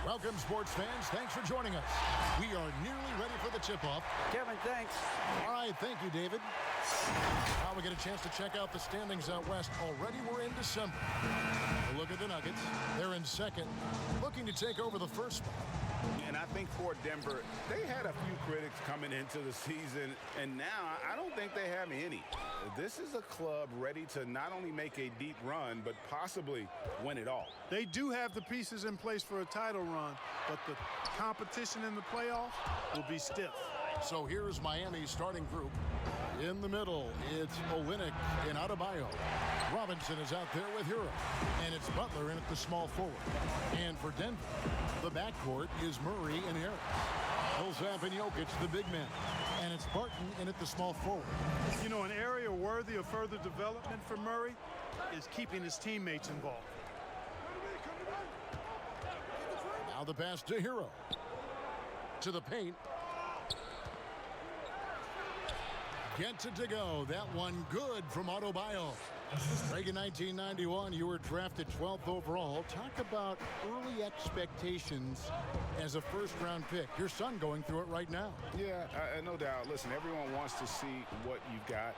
Welcome, sports fans. Thanks for joining us. We are nearly ready for the tip-off. Kevin, thanks. All right, thank you, David. Now we get a chance to check out the standings out west. Already we're in December. A look at the Nuggets. They're in second, looking to take over the first spot. And I think for Denver, they had a few critics coming into the season, and now I don't think they have any. This is a club ready to not only make a deep run, but possibly win it all. They do have the pieces in place for a title run, but the competition in the playoffs will be stiff. So here's Miami's starting group. In the middle, it's Olynyk and Adebayo. Robinson is out there with Hero. And it's Butler in at the small forward. And for Denver, the backcourt is Murray and Harris. Millsap and Jokic, the big men. And it's Barton in at the small forward. You know, an area worthy of further development for Murray is keeping his teammates involved. Now the pass to Hero. To the paint. Gets it to go. That one good from Adebayo. Reagan, 1991, you were drafted 12th overall. Talk about early expectations as a first-round pick. Your son going through it right now. Yeah, no doubt. Listen, everyone wants to see what you've got.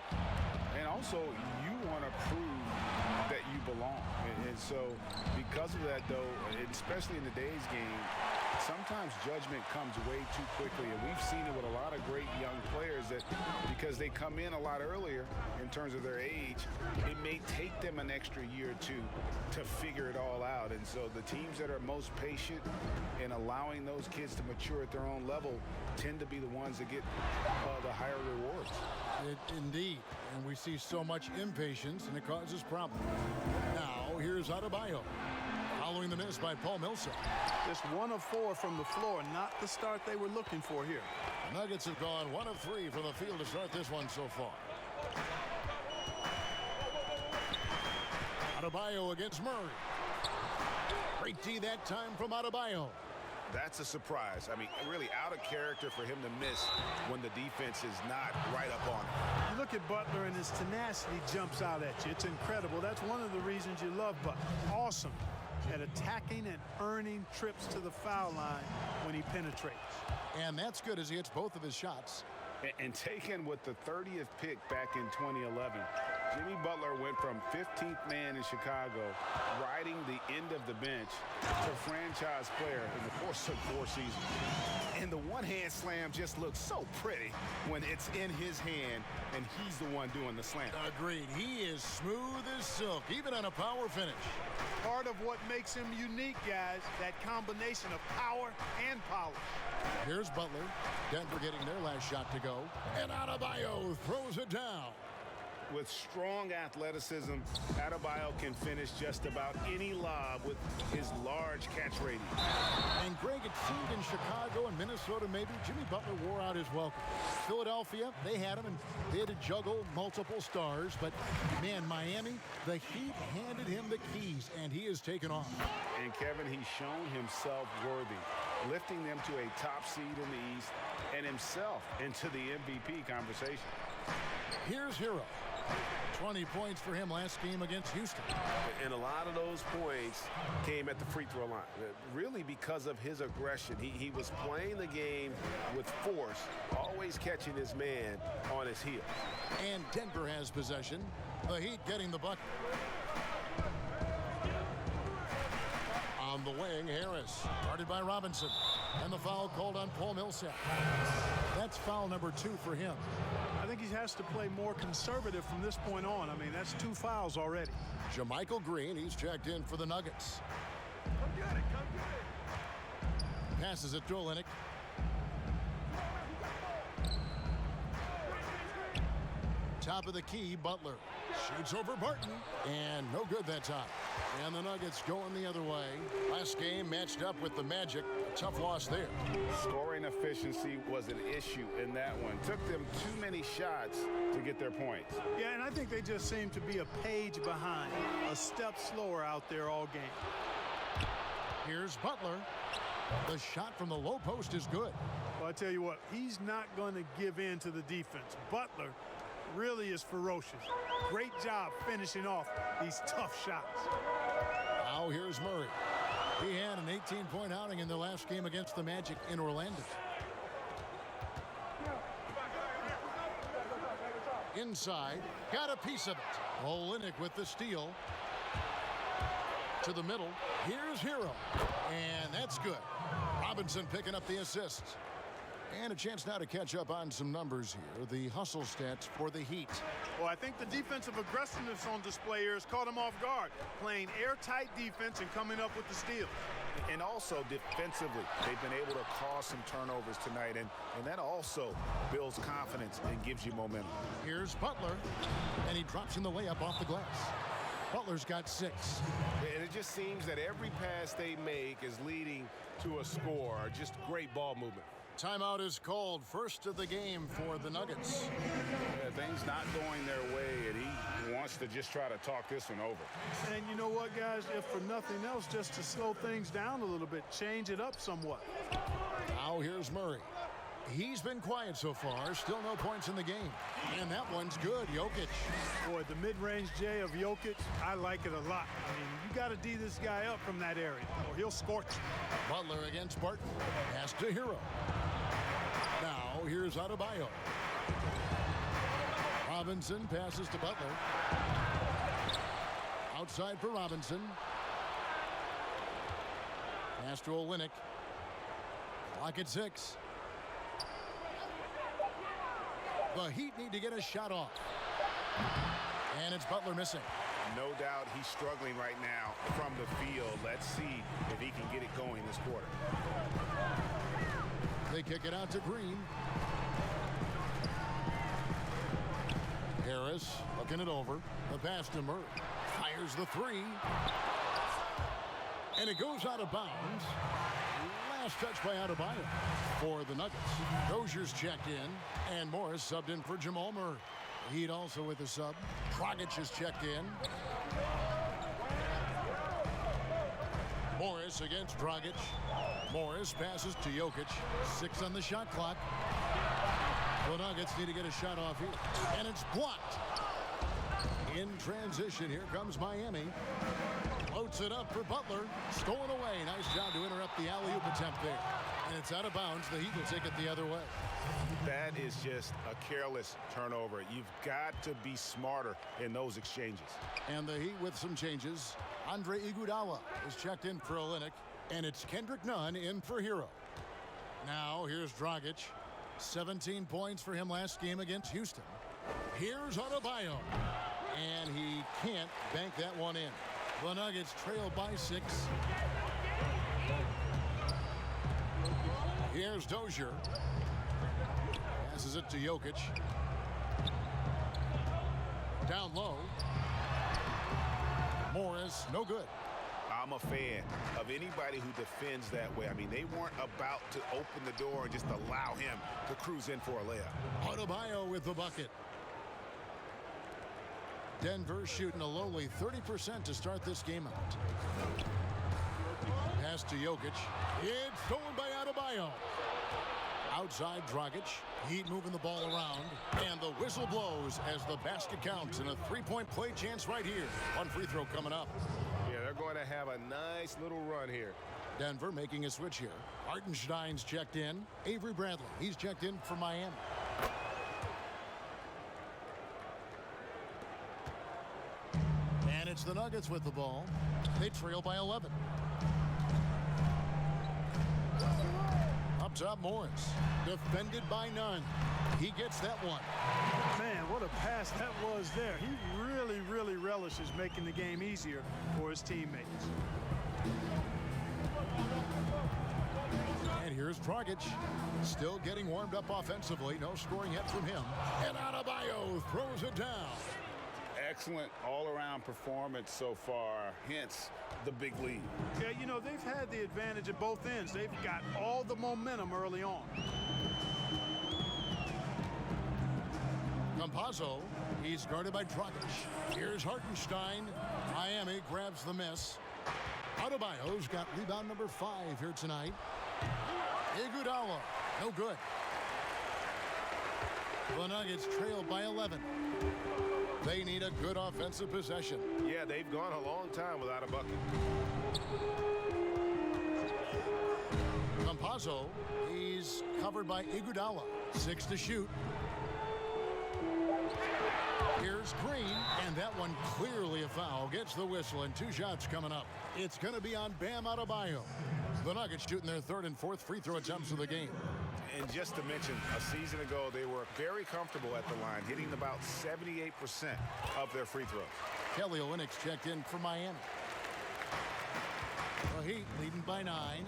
And also, you want to prove that you belong. And so, because of that, though, especially in today's game, sometimes judgment comes way too quickly, and we've seen it with a lot of great young players that because they come in a lot earlier in terms of their age, it may take them an extra year or two to figure it all out. And so the teams that are most patient in allowing those kids to mature at their own level tend to be the ones that get the higher rewards. Indeed, and we see so much impatience, and it causes problems. Now, here's Adebayo. Following the miss by Paul Millsap. Just 1 of 4 from the floor, not the start they were looking for here. The Nuggets have gone 1 of 3 from the field to start this one so far. Adebayo against Murray. Great D that time from Adebayo. That's a surprise. I mean, really out of character for him to miss when the defense is not right up on him. You look at Butler and his tenacity jumps out at you. It's incredible. That's one of the reasons you love Butler. Awesome at attacking and earning trips to the foul line when he penetrates. And that's good as he hits both of his shots. And taken with the 30th pick back in 2011, Jimmy Butler went from 15th man in Chicago, riding the end of the bench, to franchise player in the course of 4 seasons. And the one-hand slam just looks so pretty when it's in his hand and he's the one doing the slam. Agreed. He is smooth as silk, even on a power finish. Part of what makes him unique, guys, that combination of power and polish. Here's Butler. Denver getting their last shot to go. And Adebayo throws it down. With strong athleticism, Adebayo can finish just about any lob with his large catch rating. And Greg, it seemed in Chicago and Minnesota maybe Jimmy Butler wore out his welcome. Philadelphia, they had him and they had to juggle multiple stars. But, man, Miami, the Heat handed him the keys, and he has taken off. And, Kevin, he's shown himself worthy, lifting them to a top seed in the East and himself into the MVP conversation. Here's Hero. 20 points for him last game against Houston. And a lot of those points came at the free throw line, really because of his aggression. He was playing the game with force, always catching his man on his heel. And Denver has possession. The Heat getting the bucket. On the wing, Harris, guarded by Robinson. And the foul called on Paul Millsap. That's foul number 2 for him. I think he has to play more conservative from this point on. I mean, that's 2 fouls already. JaMychal Green, he's checked in for the Nuggets. Come get it, come get it. Passes it to Olynyk. Top of the key, Butler. Shoots over Barton. And no good that time. And the Nuggets going the other way. Last game matched up with the Magic. Tough loss there. Scoring efficiency was an issue in that one. Took them too many shots to get their points. Yeah, and I think they just seem to be a page behind, a step slower out there all game. Here's Butler. The shot from the low post is good. Well, I tell you what, he's not going to give in to the defense. Butler really is ferocious. Great job finishing off these tough shots. Now here's Murray. He had an 18-point outing in the last game against the Magic in Orlando. Inside, got a piece of it. Olynyk with the steal. To the middle, here's Hero. And that's good. Robinson picking up the assist. And a chance now to catch up on some numbers here. The hustle stats for the Heat. Well, I think the defensive aggressiveness on display here has caught him off guard. Playing airtight defense and coming up with the steal. And also defensively, they've been able to cause some turnovers tonight, and that also builds confidence and gives you momentum. Here's Butler, and he drops in the layup off the glass. Butler's got 6. And it just seems that every pass they make is leading to a score. Just great ball movement. Timeout is called. First of the game for the Nuggets. Yeah, things not going their way, and he wants to just try to talk this one over. And you know what, guys? If for nothing else, just to slow things down a little bit, change it up somewhat. Now here's Murray. He's been quiet so far. Still no points in the game. And that one's good. Jokic. Boy, the mid-range J of Jokic, I like it a lot. I mean, you got to D this guy up from that area, or he'll scorch you. Butler against Barton. Pass to Hero. Now here's Adebayo. Robinson passes to Butler. Outside for Robinson. Pass to Olynyk. Clock at 6. The Heat need to get a shot off. And it's Butler missing. No doubt he's struggling right now from the field. Let's see if he can get it going this quarter. They kick it out to Green. Harris looking it over. The pass to Murray. Fires the 3. And it goes out of bounds. Last touch by Adebayo for the Nuggets. Dozier's checked in, and Morris subbed in for Jamal Murray. Heat also with a sub. Dragic is checked in. Morris against Dragic. Morris passes to Jokic. 6 on the shot clock. The Nuggets need to get a shot off here, and it's blocked. In transition, here comes Miami. Floats it up for Butler. Stolen away. Nice job to interrupt the alley-oop attempt there. And it's out of bounds. The Heat will take it the other way. That is just a careless turnover. You've got to be smarter in those exchanges. And the Heat with some changes. Andre Iguodala is checked in for Olynyk. And it's Kendrick Nunn in for Hero. Now here's Dragic. 17 points for him last game against Houston. Here's Adebayo. And he can't bank that one in. The Nuggets trail by 6. Here's Dozier. Passes it to Jokic. Down low. Morris, no good. I'm a fan of anybody who defends that way. I mean, they weren't about to open the door and just allow him to cruise in for a layup. Adebayo with the bucket. Denver shooting a lowly 30% to start this game out. Pass to Jokic. It's stolen by Adebayo. Outside Dragic. Heat moving the ball around. And the whistle blows as the basket counts. And a 3-point play chance right here. One free throw coming up. Yeah, they're going to have a nice little run here. Denver making a switch here. Hartenstein's checked in. Avery Bradley. He's checked in for Miami. And it's the Nuggets with the ball. They trail by 11. Up top, Morris. Defended by Nunn. He gets that one. Man, what a pass that was there. He really, really relishes making the game easier for his teammates. And here's Dragic. Still getting warmed up offensively. No scoring yet from him. And Adebayo throws it down. Excellent all-around performance so far, hence the big lead. Yeah, you know, they've had the advantage at both ends. They've got all the momentum early on. Campazzo, he's guarded by Dragic. Here's Hartenstein. Miami grabs the miss. Adebayo's got rebound number 5 here tonight. Iguodala, no good. The Nuggets trail by 11. They need a good offensive possession. Yeah, they've gone a long time without a bucket. Campazzo, he's covered by Iguodala. 6 to shoot. Here's Green, and that one clearly a foul. Gets the whistle, and 2 shots coming up. It's going to be on Bam Adebayo. The Nuggets shooting their 3rd and 4th free throw attempts of the game. And just to mention, a season ago, they were very comfortable at the line, hitting about 78% of their free throws. Kelly Olynyk's checked in for Miami. The Heat leading by 9.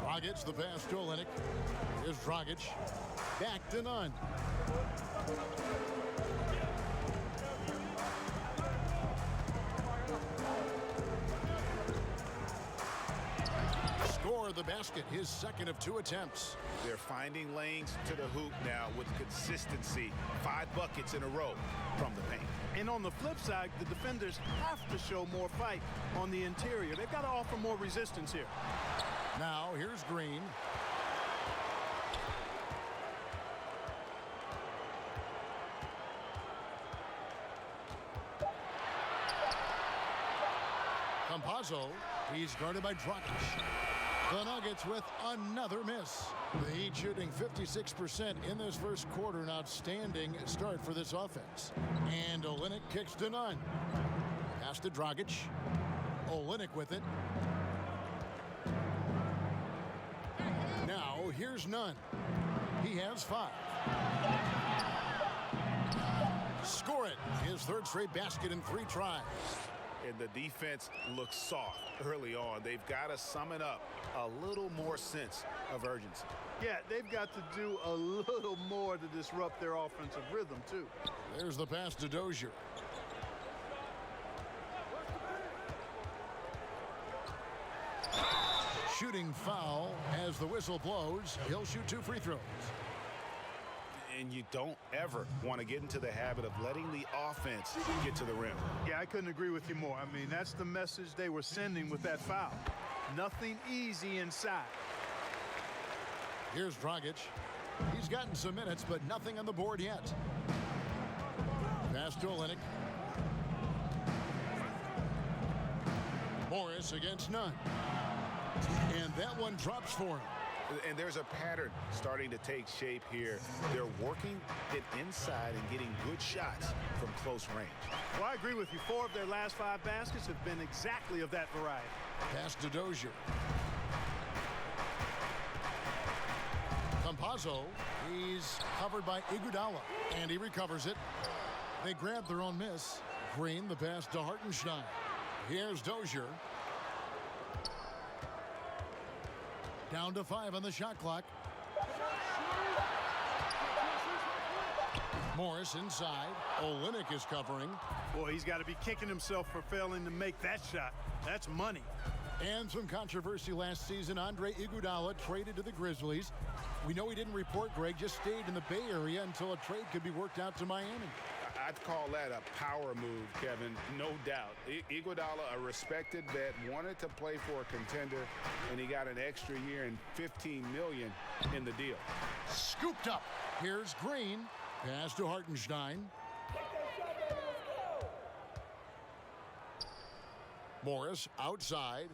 Dragic, the pass to Olynyk. Here's Dragic. Back to none. Score the basket, his 2nd of 2 attempts. They're finding lanes to the hoop now with consistency. 5 buckets in a row from the paint. And on the flip side, the defenders have to show more fight on the interior. They've got to offer more resistance here. Now, here's Green. Campazzo, he's guarded by Dragic. The Nuggets with another miss. The Heat shooting 56% in this first quarter. An outstanding start for this offense. And Olynyk kicks to none. Pass to Dragic. Olynyk with it. Now, here's Nunn. He has 5. Score it. His 3rd straight basket in 3 tries. And the defense looks soft early on. They've got to sum it up. A little more sense of urgency. Yeah, they've got to do a little more to disrupt their offensive rhythm, too. There's the pass to Dozier. Shooting foul as the whistle blows. He'll shoot 2 free throws. And you don't ever want to get into the habit of letting the offense get to the rim. Yeah, I couldn't agree with you more. I mean, that's the message they were sending with that foul. Nothing easy inside. Here's Dragic. He's gotten some minutes, but nothing on the board yet. Pass to Olynyk. Morris against Nunn. And that one drops for him. And there's a pattern starting to take shape here. They're working it inside and getting good shots from close range. Well, I agree with you. 4 of their last 5 baskets have been exactly of that variety. Pass to Dozier. Campazzo, he's covered by Iguodala, and he recovers it. They grab their own miss. Green, the pass to Hartenstein. Here's Dozier. Down to 5 on the shot clock. Morris inside. Olynyk is covering. Boy, he's got to be kicking himself for failing to make that shot. That's money. And some controversy last season. Andre Iguodala traded to the Grizzlies. We know he didn't report, Greg, just stayed in the Bay Area until a trade could be worked out to Miami. I'd call that a power move, Kevin, no doubt. Iguodala, a respected vet, wanted to play for a contender, and he got an extra year and $15 million in the deal. Scooped up. Here's Green. Pass to Hartenstein. Morris outside.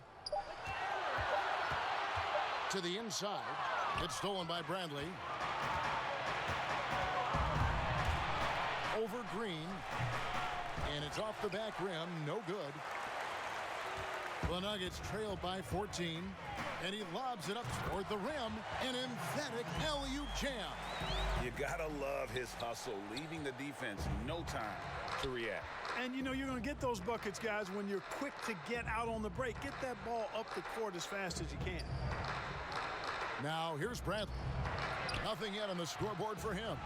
To the inside. It's stolen by Bradley. Over Green. And it's off the back rim. No good. The Nuggets trail by 14. And he lobs it up toward the rim. An emphatic alley-oop jam. You gotta love his hustle, leaving the defense no time to react. And, you know, you're going to get those buckets, guys, when you're quick to get out on the break. Get that ball up the court as fast as you can. Now, here's Bradley. Nothing yet on the scoreboard for him.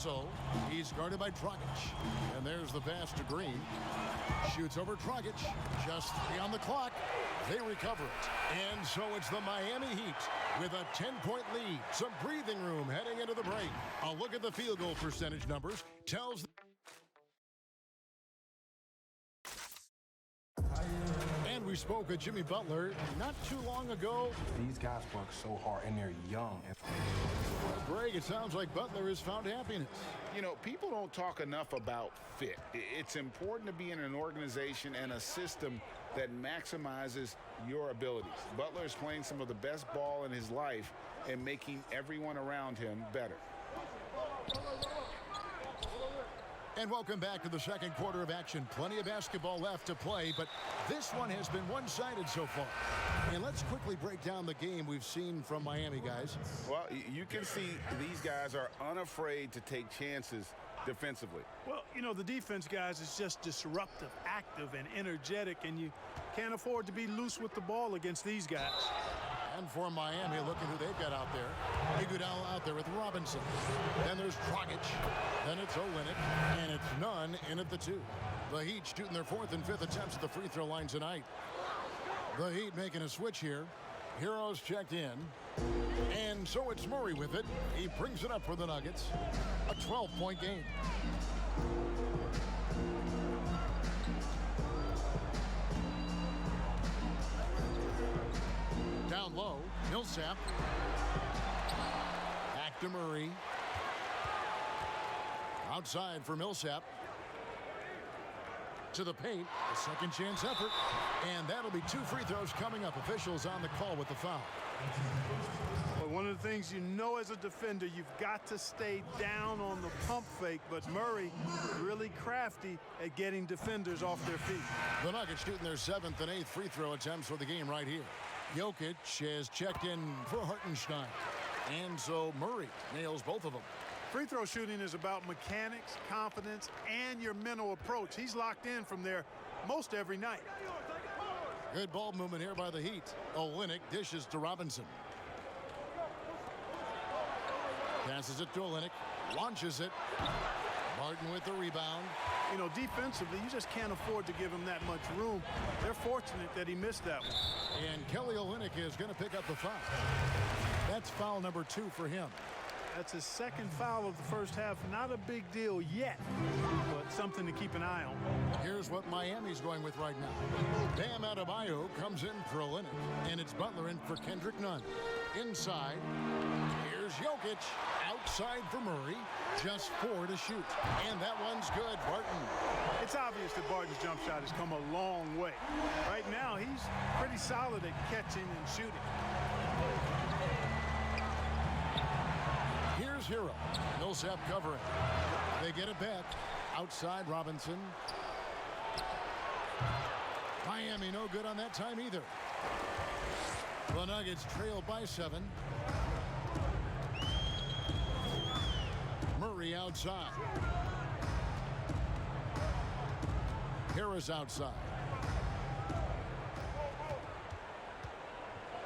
Rizzo. He's guarded by Dragic. And there's the pass to Green. Shoots over Dragic. Just 3 on the clock. They recover it. And so it's the Miami Heat with a 10-point lead. Some breathing room heading into the break. A look at the field goal percentage numbers tells. And we spoke with Jimmy Butler not too long ago. These guys work so hard and they're young. Greg, it sounds like Butler has found happiness. You know, people don't talk enough about fit. It's important to be in an organization and a system that maximizes your abilities. Butler is playing some of the best ball in his life and making everyone around him better. And welcome back to the second quarter of action. Plenty of basketball left to play, but this one has been one-sided so far. And let's quickly break down the game we've seen from Miami, guys. Well, you can see these guys are unafraid to take chances defensively. Well, you know, the defense, guys, is just disruptive, active, and energetic, and you can't afford to be loose with the ball against these guys. And for Miami, look at who they've got out there. Iguodala out there with Robinson. Then there's Dragic. Then it's Olynyk. And it's Nunn in at the 2. The Heat shooting their 4th and 5th attempts at the free throw line tonight. The Heat making a switch here. Heroes checked in. And so it's Murray with it. He brings it up for the Nuggets. A 12-point game. Down low, Millsap. Back to Murray. Outside for Millsap. To the paint, a second chance effort. And that'll be 2 free throws coming up. Officials on the call with the foul. Well, one of the things you know as a defender, you've got to stay down on the pump fake, but Murray really crafty at getting defenders off their feet. The Nuggets shooting their 7th and 8th free throw attempts for the game right here. Jokic has checked in for Hartenstein. And so Murray nails both of them. Free throw shooting is about mechanics, confidence, and your mental approach. He's locked in from there most every night. Good ball movement here by the Heat. Olynyk dishes to Robinson. Passes it to Olynyk. Launches it. Martin with the rebound. You know, defensively, you just can't afford to give him that much room. They're fortunate that he missed that one. And Kelly Olynyk is going to pick up the foul. That's foul number 2 for him. That's his 2nd foul of the first half. Not a big deal yet, but something to keep an eye on. Here's what Miami's going with right now. Bam Adebayo comes in for Olynyk, and it's Butler in for Kendrick Nunn. Inside, here's Jokic. Outside for Murray. Just 4 to shoot. And that one's good. Barton. It's obvious that Barton's jump shot has come a long way. Right now, he's pretty solid at catching and shooting. Here's Hero. Millsap covering. They get it back. Outside Robinson. Miami no good on that time either. The Nuggets trail by 7. Murray outside. Harris outside.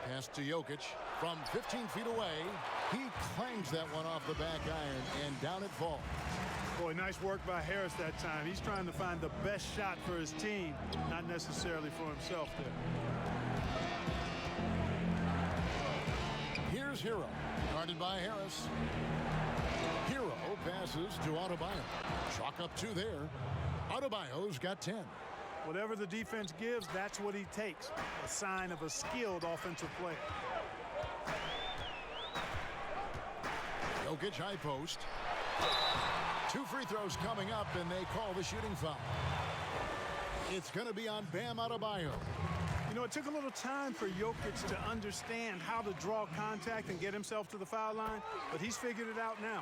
Pass to Jokic from 15 feet away. He clangs that one off the back iron, and down it falls. Boy, nice work by Harris that time. He's trying to find the best shot for his team, not necessarily for himself there. Here's Hero, guarded by Harris. Hero passes to Adebayo. Chalk up 2 there. Adebayo's got 10. Whatever the defense gives, that's what he takes. A sign of a skilled offensive player. Jokic high post. 2 free throws coming up, and they call the shooting foul. It's going to be on Bam Adebayo. You know, it took a little time for Jokic to understand how to draw contact and get himself to the foul line, but he's figured it out now.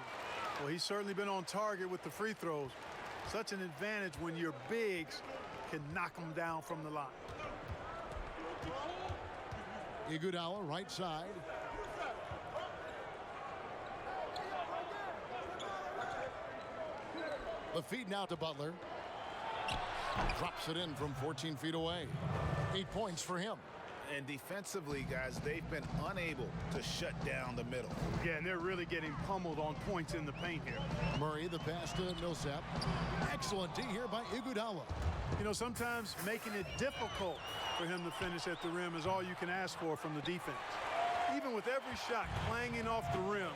Well, he's certainly been on target with the free throws. Such an advantage when your bigs can knock them down from the line. Iguodala right side. The feed now to Butler. Drops it in from 14 feet away. 8 points for him. And defensively, guys, they've been unable to shut down the middle. Yeah, and they're really getting pummeled on points in the paint here. Murray, the pass to Millsap. Excellent D here by Iguodala. You know, sometimes making it difficult for him to finish at the rim is all you can ask for from the defense. Even with every shot clanging off the rim,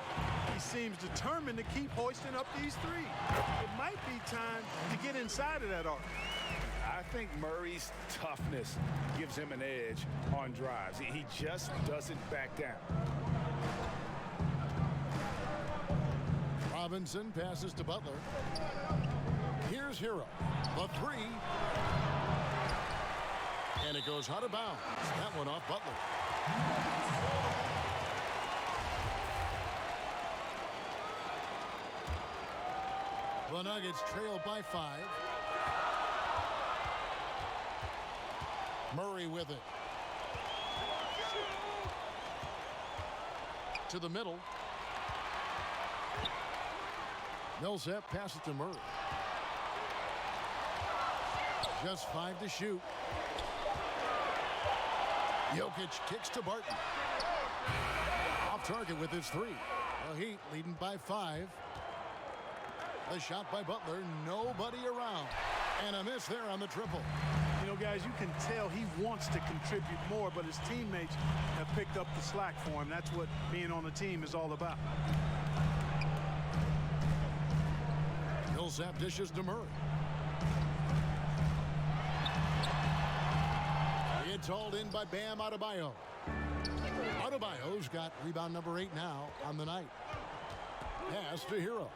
he seems determined to keep hoisting up these threes. It might be time to get inside of that arc. I think Murray's toughness gives him an edge on drives. He just doesn't back down. Robinson passes to Butler. Here's Hero. The three. And it goes out of bounds. That one off Butler. The Nuggets trail by 5. Murray with it. To the middle. Millsap passes to Murray. Just 5 to shoot. Jokic kicks to Barton. Off target with his 3. The Heat leading by 5. The shot by Butler. Nobody around. And a miss there on the triple. You know, guys, you can tell he wants to contribute more, but his teammates have picked up the slack for him. That's what being on the team is all about. Millsap dishes to Murray. It's hauled in by Bam Adebayo. Adebayo's got rebound number 8 now on the night. Pass to Hero.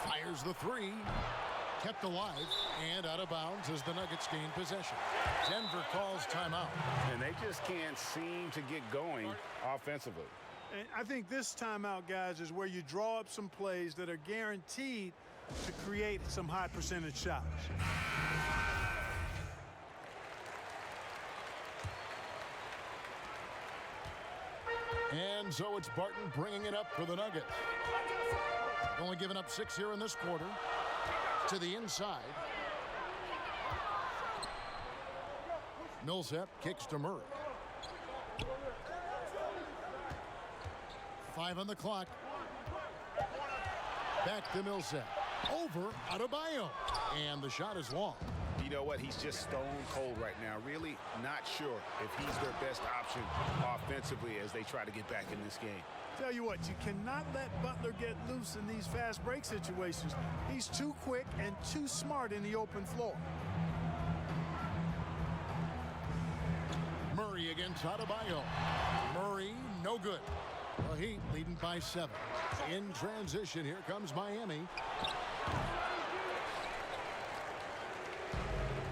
Fires the 3. Kept alive and out of bounds as the Nuggets gain possession. Denver calls timeout. And they just can't seem to get going offensively. And I think this timeout, guys, is where you draw up some plays that are guaranteed to create some high percentage shots. And so it's Barton bringing it up for the Nuggets. Only giving up 6 here in this quarter. To the inside. Millsap kicks to Murray. 5 on the clock. Back to Millsap. Over Adebayo. And the shot is long. You know what? He's just stone cold right now. Really not sure if he's their best option offensively as they try to get back in this game. Tell you what, you cannot let Butler get loose in these fast break situations. He's too quick and too smart in the open floor. Murray against Adebayo. Murray, no good. The Heat leading by 7. In transition, here comes Miami.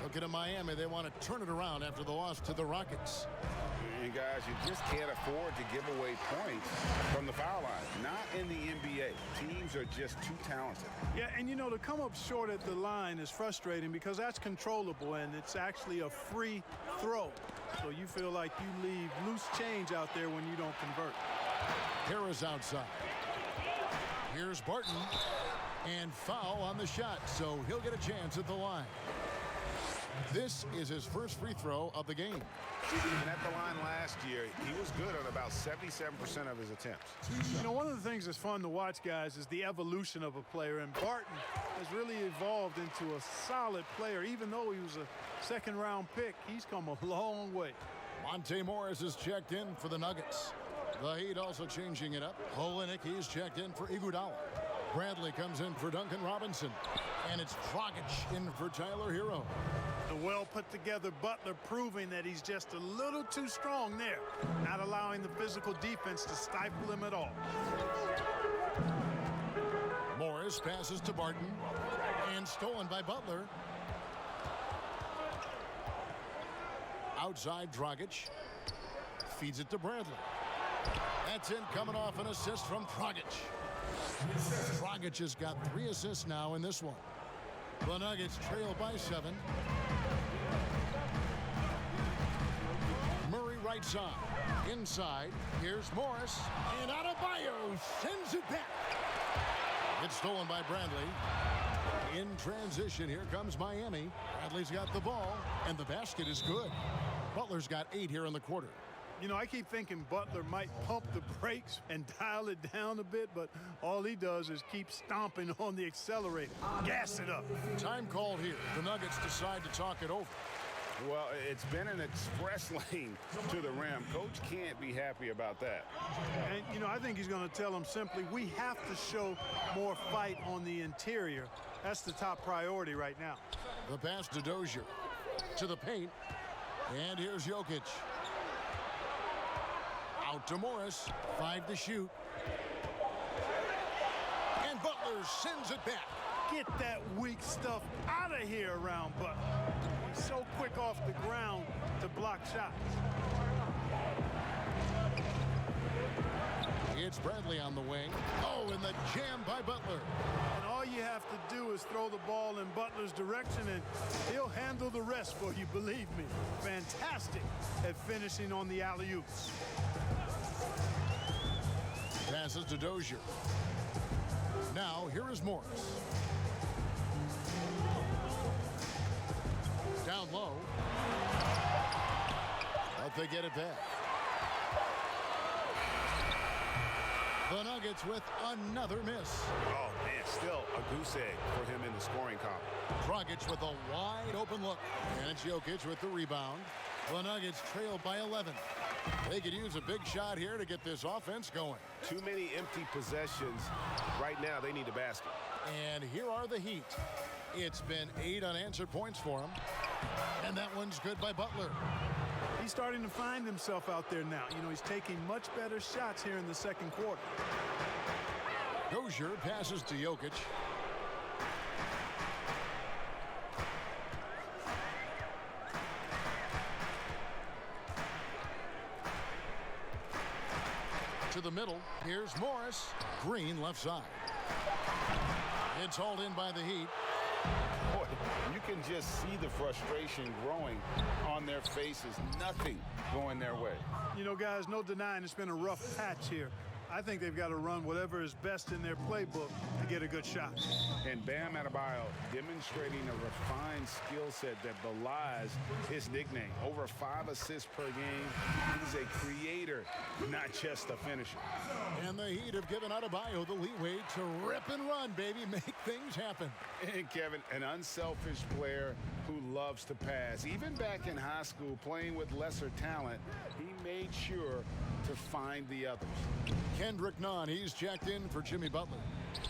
Looking at Miami, they want to turn it around after the loss to the Rockets. And guys, you just can't afford to give away points from the foul line. Not in the NBA. Teams are just too talented. Yeah, and you know, to come up short at the line is frustrating because that's controllable and it's actually a free throw. So you feel like you leave loose change out there when you don't convert. Harris outside. Here's Barton. And foul on the shot, so he'll get a chance at the line. This is his first free throw of the game. And at the line last year, he was good on about 77% of his attempts. You know, one of the things that's fun to watch, guys, is the evolution of a player. And Barton has really evolved into a solid player. Even though he was a second-round pick, he's come a long way. Monte Morris is checked in for the Nuggets. The Heat also changing it up. Olenek, he's checked in for Iguodala. Bradley comes in for Duncan Robinson. And it's Dragic in for Tyler Hero. The well-put-together Butler proving that he's just a little too strong there, not allowing the physical defense to stifle him at all. Morris passes to Barton, and stolen by Butler. Outside, Dragic feeds it to Bradley. That's in, coming off an assist from Dragic. Dragic has got 3 assists now in this one. The Nuggets trail by 7. Murray right side. Inside. Here's Morris. And Adebayo sends it back. It's stolen by Bradley. In transition, here comes Miami. Bradley's got the ball, and the basket is good. Butler's got 8 here in the quarter. You know, I keep thinking Butler might pump the brakes and dial it down a bit, but all he does is keep stomping on the accelerator. Gas it up. Time called here. The Nuggets decide to talk it over. Well, it's been an express lane to the rim. Coach can't be happy about that. And, you know, I think he's going to tell them simply, we have to show more fight on the interior. That's the top priority right now. The pass to Dozier. To the paint. And here's Jokic. Out to Morris. 5 to shoot. And Butler sends it back. Get that weak stuff out of here around Butler. He's so quick off the ground to block shots. It's Bradley on the wing. Oh, and the jam by Butler. And all you have to do is throw the ball in Butler's direction, and he'll handle the rest for you, believe me. Fantastic at finishing on the alley-oops. Passes to Dozier. Now, here is Morris. Down low. But they get it back. The Nuggets with another miss. Oh, man, still a goose egg for him in the scoring column. Dragic with a wide open look. And it's Jokic with the rebound. The Nuggets trail by 11. They could use a big shot here to get this offense going. Too many empty possessions. Right now, they need a basket. And here are the Heat. It's been 8 unanswered points for him. And that one's good by Butler. He's starting to find himself out there now. You know, he's taking much better shots here in the second quarter. Dozier passes to Jokic. To the middle. Here's Morris. Green left side. It's hauled in by the Heat. Boy, you can just see the frustration growing on their faces. Nothing going their way. You know, guys, no denying it's been a rough patch here. I think they've got to run whatever is best in their playbook to get a good shot. And Bam Adebayo demonstrating a refined skill set that belies his nickname. Over 5 assists per game. He's a creator, not just a finisher. And the Heat have given Adebayo the leeway to rip and run, baby. Make things happen. And Kevin, an unselfish player who loves to pass. Even back in high school, playing with lesser talent, he made sure to find the others. Kendrick Nunn, he's checked in for Jimmy Butler.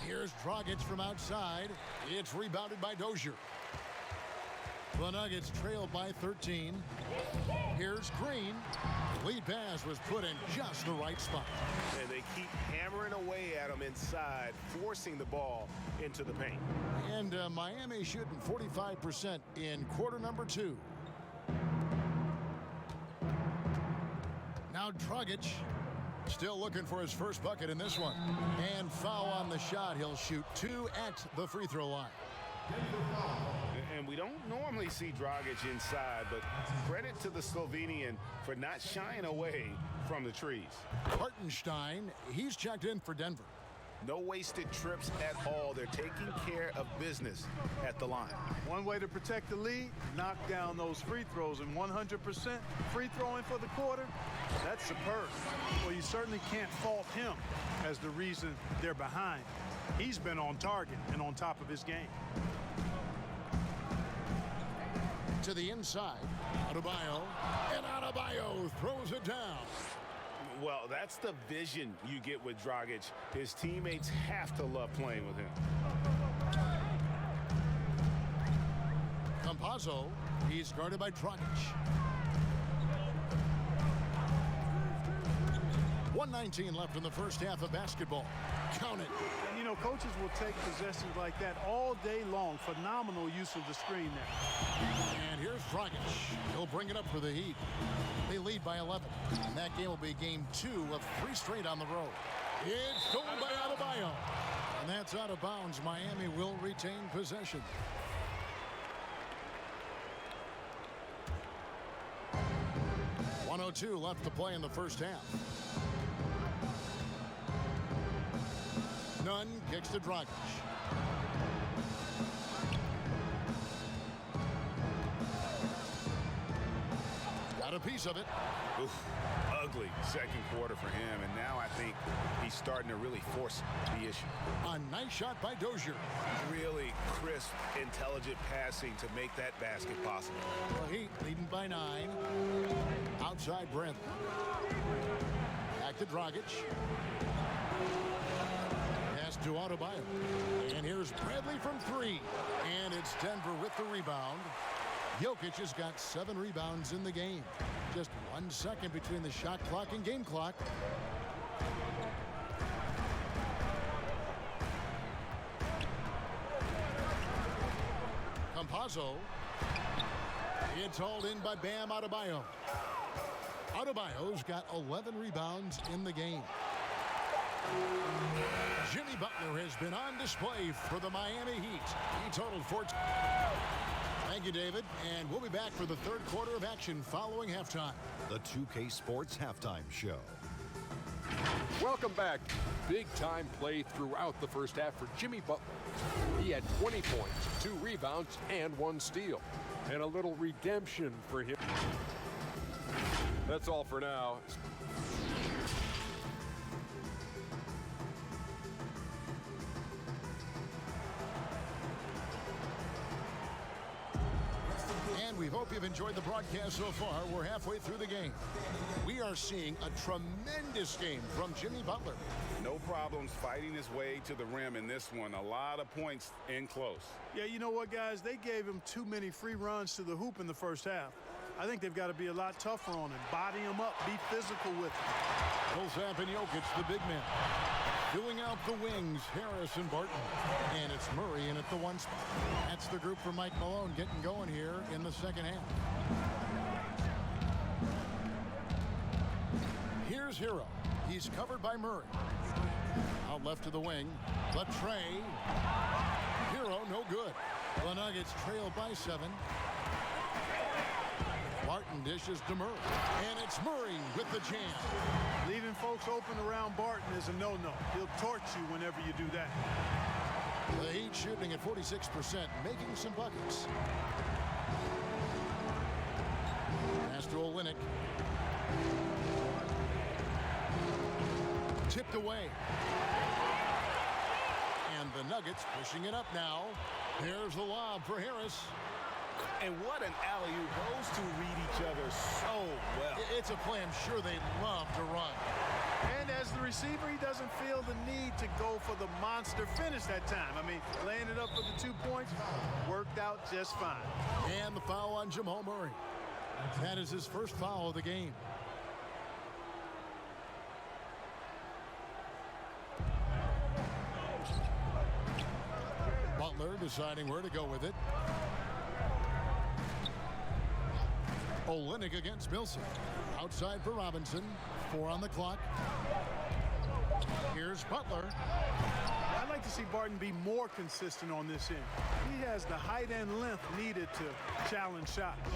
Here's Dragic from outside. It's rebounded by Dozier. The Nuggets trail by 13. Here's Green. Lead pass was put in just the right spot. And they keep hammering away at him inside, forcing the ball into the paint. And Miami shooting 45% in quarter number 2. Now Dragic still looking for his first bucket in this one. And foul on the shot. He'll shoot 2 at the free throw line. And we don't normally see Dragic inside, but credit to the Slovenian for not shying away from the trees. Hartenstein, he's checked in for Denver. No wasted trips at all. They're taking care of business at the line. One way to protect the lead, knock down those free throws, and 100% free throwing for the quarter, that's superb. Well, you certainly can't fault him as the reason they're behind. He's been on target and on top of his game. To the inside, Adebayo, and Adebayo throws it down. Well, that's the vision you get with Dragic. His teammates have to love playing with him. Campazzo, he's guarded by Dragic. 1:19 left in the first half of basketball. Count it. And, you know, coaches will take possessions like that all day long. Phenomenal use of the screen there. And here's Dragic. He'll bring it up for the Heat. They lead by 11. And that game will be game 2 of 3 straight on the road. It's stolen by Adebayo. And that's out of bounds. Miami will retain possession. .102 left to play in the first half. Nunn kicks to Dragic. Got a piece of it. Oof. ugly second quarter for him, and now I think he's starting to really force the issue. A nice shot by Dozier. Really crisp, intelligent passing to make that basket possible. The Heat leading by 9. Outside Brent. Back to Dragic. Pass to Adebayo. And here's Bradley from 3. And it's Denver with the rebound. Jokic has got 7 rebounds in the game. Just 1 second between the shot clock and game clock. Campazzo. It's hauled in by Bam Adebayo. Adebayo's got 11 rebounds in the game. Jimmy Butler has been on display for the Miami Heat. He totaled 14. Thank you, David. And we'll be back for the third quarter of action following halftime. The 2K Sports Halftime Show. Welcome back. Big-time play throughout the first half for Jimmy Butler. He had 20 points, 2 rebounds, and 1 steal. And a little redemption for him. That's all for now. And we hope you've enjoyed the broadcast so far. We're halfway through the game. We are seeing a tremendous game from Jimmy Butler. No problems fighting his way to the rim in this one. A lot of points in close. Yeah, you know what, guys? They gave him too many free runs to the hoop in the first half. I think they've got to be a lot tougher on him. Body him up, be physical with him. Millsap and Jokic, the big man. Filling out the wings, Harris and Barton. And it's Murray in at the 1 spot. That's the group for Mike Malone getting going here in the second half. Here's Hero. He's covered by Murray. Out left to the wing. Latrey. Hero, no good. The Nuggets trail by 7. Barton dishes to Murray. And it's Murray with the jam. Leaving folks open around Barton is a no-no. He'll torch you whenever you do that. The Heat shooting at 46%, making some buckets. Pass to Olynyk. Tipped away. And the Nuggets pushing it up now. There's the lob for Harris. And what an alley-oop. Those two read each other so well. It's a play I'm sure they love to run. And as the receiver, he doesn't feel the need to go for the monster finish that time. I mean, laying it up for the 2 points worked out just fine. And the foul on Jamal Murray. That is his first foul of the game. Butler deciding where to go with it. Olynyk against Millsap. Outside for Robinson. 4 on the clock. Here's Butler. I'd like to see Barton be more consistent on this end. He has the height and length needed to challenge shots.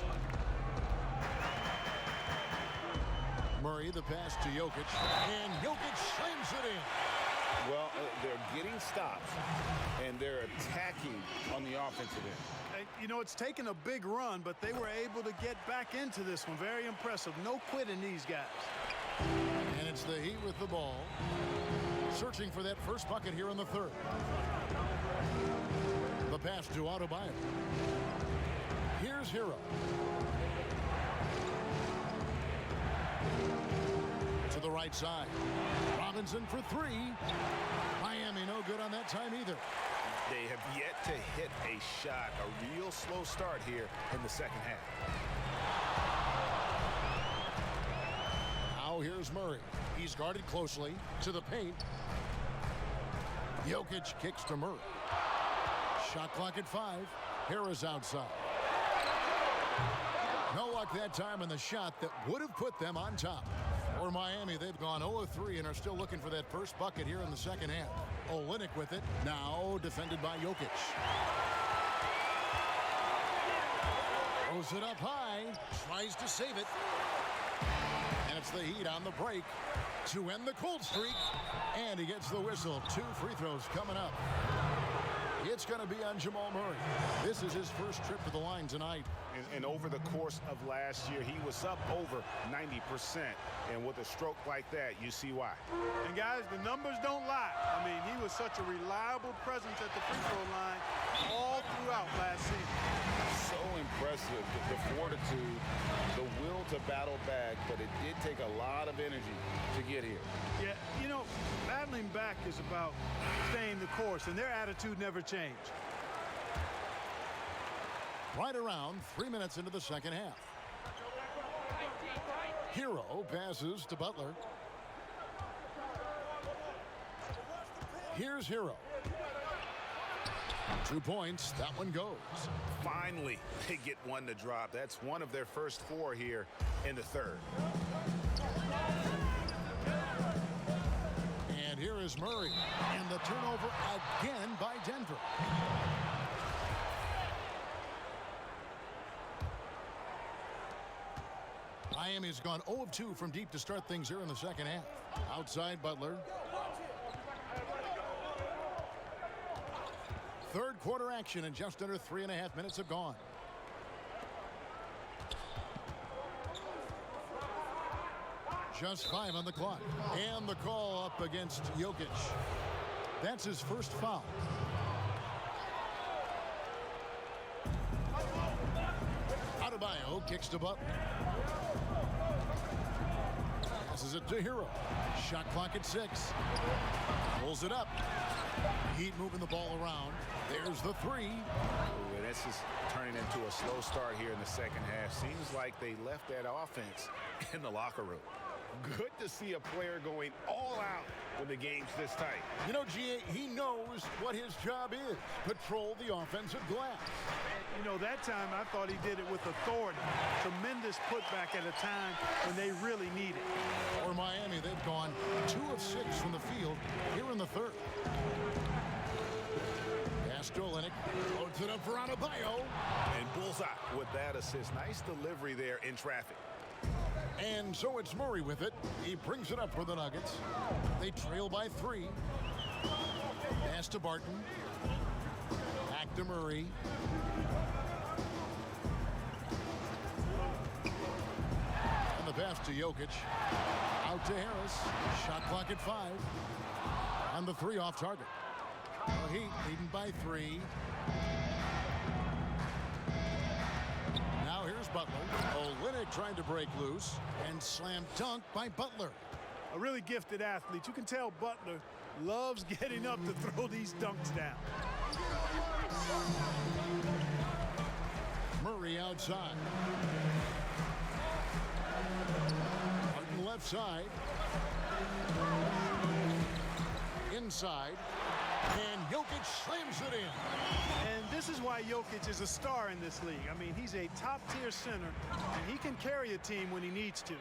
Murray, the pass to Jokic. And Jokic slams it in. Well, they're getting stops, and they're attacking on the offensive end. You know, it's taken a big run, but they were able to get back into this one. Very impressive. No quitting these guys. And it's the Heat with the ball. Searching for that first bucket here in the third. The pass to Adebayo. Here's Hero. To the right side. Robinson for 3. Miami no good on that time either. They have yet to hit a shot, a real slow start here in the second half. Now here's Murray. He's guarded closely to the paint. Jokic kicks to Murray. Shot clock at 5. Harris outside. No luck that time in the shot that would have put them on top. For Miami, they've gone 0-3 and are still looking for that first bucket here in the second half. Olynyk with it. Now defended by Jokic. Throws it up high. Tries to save it. And it's the Heat on the break to end the cold streak. And he gets the whistle. 2 free throws coming up. It's going to be on Jamal Murray. This is his first trip to the line tonight. And over the course of last year, he was up over 90%. And with a stroke like that, you see why. And guys, the numbers don't lie. I mean, he was such a reliable presence at the free throw line all throughout last season. So impressive, the fortitude, the will to battle back, but it did take a lot of energy to get here. Yeah, you know, battling back is about staying the course, and their attitude never changed. Right around 3 minutes into the second half. Hero passes to Butler. Here's Hero. 2 points. That one goes. Finally, they get one to drop. That's one of their first 4 here in the third. And here is Murray. And the turnover again by Denver. Miami's gone 0 of 2 from deep to start things here in the second half. Outside Butler. Third quarter action, and just under 3.5 minutes have gone. Just 5 on the clock. And the call up against Jokic. That's his first foul. Adebayo kicks to Butler. Passes it to Hero. Shot clock at 6. Pulls it up. Heat moving the ball around. There's the 3. Ooh, this is turning into a slow start here in the second half. Seems like they left that offense in the locker room. Good to see a player going all out when the game's this tight. You know, G.A., he knows what his job is. Patrol the offensive glass. You know, that time I thought he did it with authority. Tremendous putback at a time when they really need it. For Miami, they've gone 2 of 6 from the field here in the third. Pass to Olynyk. Loads it up for Adebayo. And bullseye with that assist. Nice delivery there in traffic. And so it's Murray with it. He brings it up for the Nuggets. They trail by 3. Pass to Barton. Back to Murray. And the pass to Jokic. Out to Harris. Shot clock at 5. And the 3 off target. The Heat leading by 3. Now here's Butler. Olynyk trying to break loose. And slam dunk by Butler. A really gifted athlete. You can tell Butler loves getting up to throw these dunks down. Murray outside. Martin left side. Inside. And Jokic slams it in. And this is why Jokic is a star in this league. I mean, he's a top-tier center, and he can carry a team when he needs to.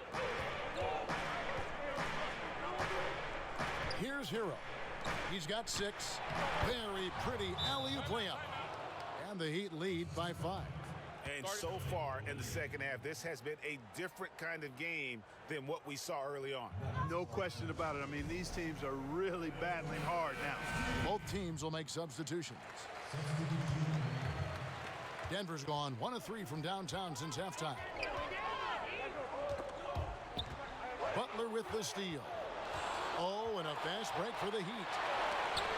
Here's Hero. He's got 6. Very pretty alley-oop layup. And the Heat lead by 5. And so far in the second half, this has been a different kind of game than what we saw early on. No question about it. I mean, these teams are really battling hard now. Both teams will make substitutions. Denver's gone 1 of 3 from downtown since halftime. Butler with the steal. Oh, and a fast break for the Heat.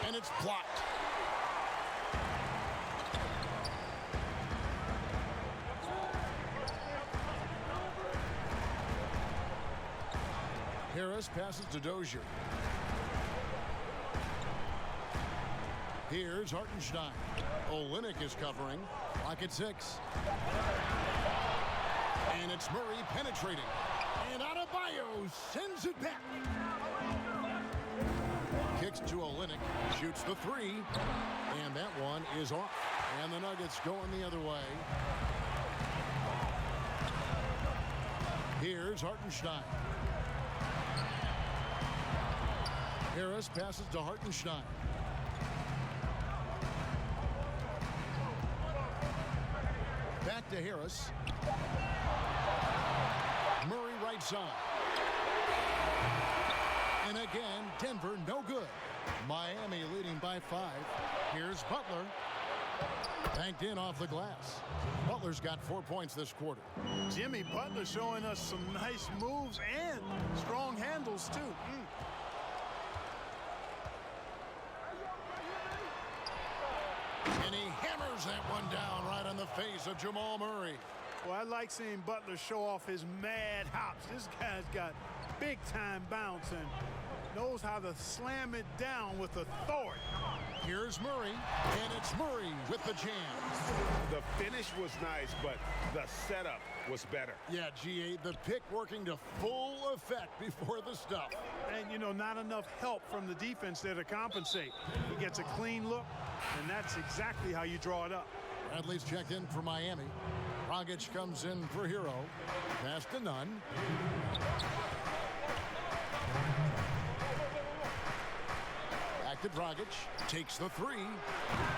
And it's blocked. Harris passes to Dozier. Here's Hartenstein. Olynyk is covering. Clock at 6. And it's Murray penetrating. And Adebayo sends it back. Kicks to Olynyk. Shoots the 3. And that one is off. And the Nuggets going the other way. Here's Hartenstein. Harris passes to Hartenstein. Back to Harris. Murray right side. And again, Denver no good. Miami leading by 5. Here's Butler. Banked in off the glass. Butler's got 4 points this quarter. Jimmy Butler showing us some nice moves and strong handles, too. And he hammers that one down right on the face of Jamal Murray. Well, I like seeing Butler show off his mad hops. This guy's got big-time bounce and knows how to slam it down with authority. Here's Murray, and it's Murray with the jam. The finish was nice, but the setup was better. Yeah, GA, the pick working to full effect before the stuff. And, you know, not enough help from the defense there to compensate. He gets a clean look, and that's exactly how you draw it up. Bradley's checked in for Miami. Dragic comes in for Hero. Pass to Nunn. Back to Dragic. Takes the 3.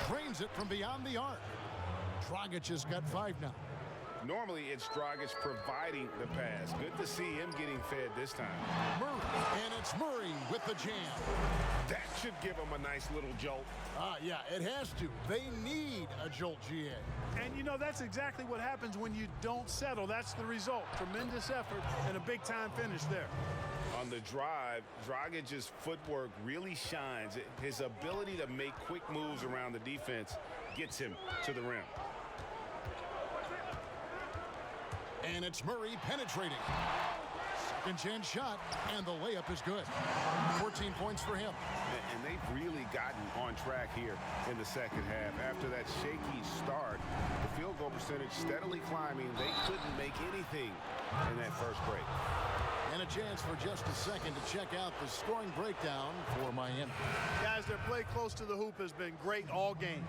Drains it from beyond the arc. Dragic has got 5 now. Normally, it's Dragic providing the pass. Good to see him getting fed this time. Murray, and it's Murray with the jam. That should give him a nice little jolt. Yeah, it has to. They need a jolt, GA. And, you know, that's exactly what happens when you don't settle. That's the result. Tremendous effort and a big-time finish there. On the drive, Dragic's footwork really shines. His ability to make quick moves around the defense gets him to the rim. And it's Murray penetrating. Second chance shot, and the layup is good. 14 points for him. And they've really gotten on track here in the second half. After that shaky start, the field goal percentage steadily climbing. They couldn't make anything in that first break. And a chance for just a second to check out the scoring breakdown for Miami. Guys, their play close to the hoop has been great all game.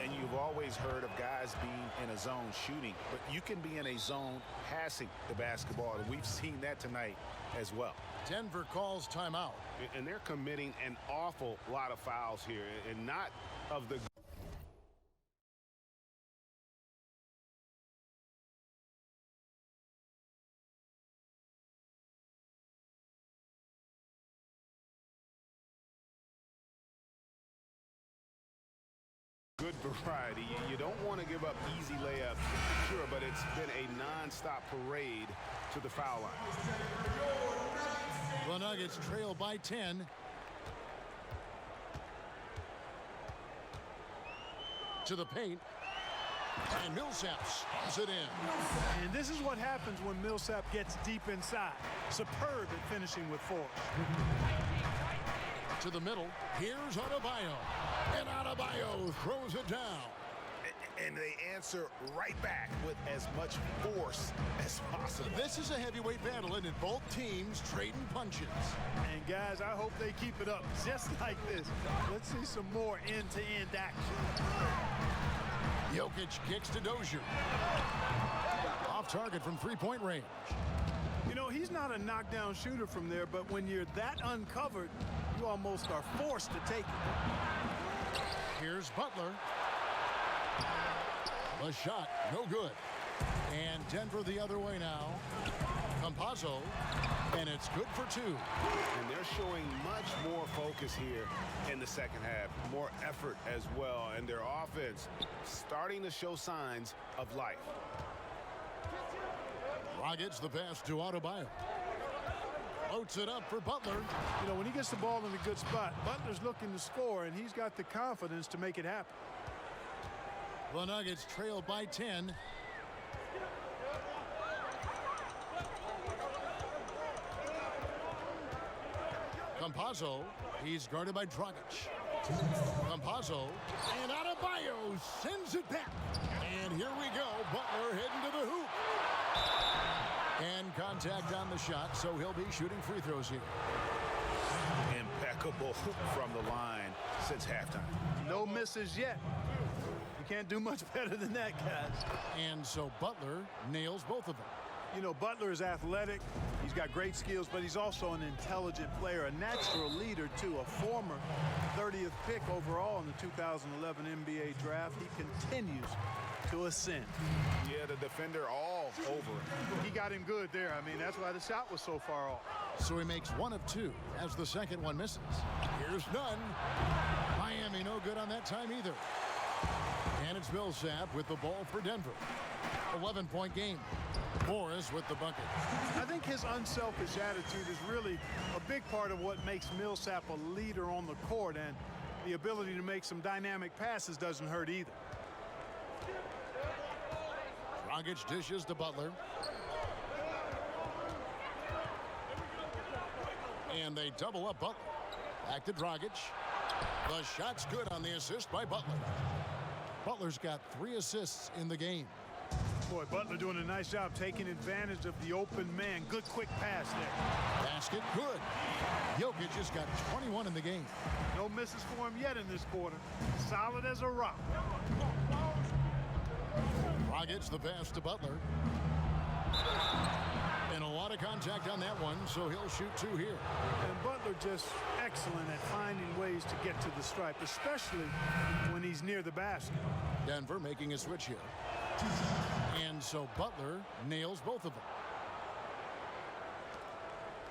And you've always heard of guys being in a zone shooting, but you can be in a zone passing the basketball, and we've seen that tonight as well. Denver calls timeout. And they're committing an awful lot of fouls here, and not of the good variety. You don't want to give up easy layups, sure, but it's been a non-stop parade to the foul line. The Nuggets trail by 10. To the paint. And Millsap slams it in. And this is what happens when Millsap gets deep inside. Superb at finishing with force. To the middle. Here's Adebayo. And Adebayo throws it down. And they answer right back with as much force as possible. This is a heavyweight battle, and both teams trading punches. And guys, I hope they keep it up just like this. Let's see some more end-to-end action. Jokic kicks to Dozier. Off target from three-point range. You know, he's not a knockdown shooter from there, but when you're that uncovered, you almost are forced to take it. Here's Butler. The shot, no good. And Denver the other way now. Campazzo, and it's good for 2. And they're showing much more focus here in the second half. More effort as well. And their offense starting to show signs of life. Dragic the pass to Adebayo. Floats it up for Butler. You know, when he gets the ball in a good spot, Butler's looking to score, and he's got the confidence to make it happen. The Nuggets trail by 10. Campazzo, he's guarded by Dragic. Campazzo, and Adebayo sends it back. And here we go, Butler heading to the hoop. And contact on the shot, so he'll be shooting free throws here. Impeccable from the line since halftime. No misses yet. You can't do much better than that, guys. And so Butler nails both of them. You know, Butler is athletic. He's got great skills, but he's also an intelligent player, a natural leader, too, a former 30th pick overall in the 2011 NBA draft. He continues to ascend. Yeah, the defender all over him. He got him good there. I mean, that's why the shot was so far off. So he makes 1 of 2 as the second one misses. Here's none. Miami no good on that time either. And it's Millsap with the ball for Denver. 11-point game. Morris with the bucket. I think his unselfish attitude is really a big part of what makes Millsap a leader on the court, and the ability to make some dynamic passes doesn't hurt either. Dragic dishes to Butler. And they double up Butler. Back to Dragic. The shot's good on the assist by Butler. Butler's got 3 assists in the game. Boy, Butler doing a nice job taking advantage of the open man. Good quick pass there. Basket good. Jokic has got 21 in the game. No misses for him yet in this quarter. Solid as a rock. Dragic the pass to Butler. And a lot of contact on that one, so he'll shoot 2 here. And Butler just excellent at finding ways to get to the stripe, especially when he's near the basket. Denver making a switch here. And so Butler nails both of them.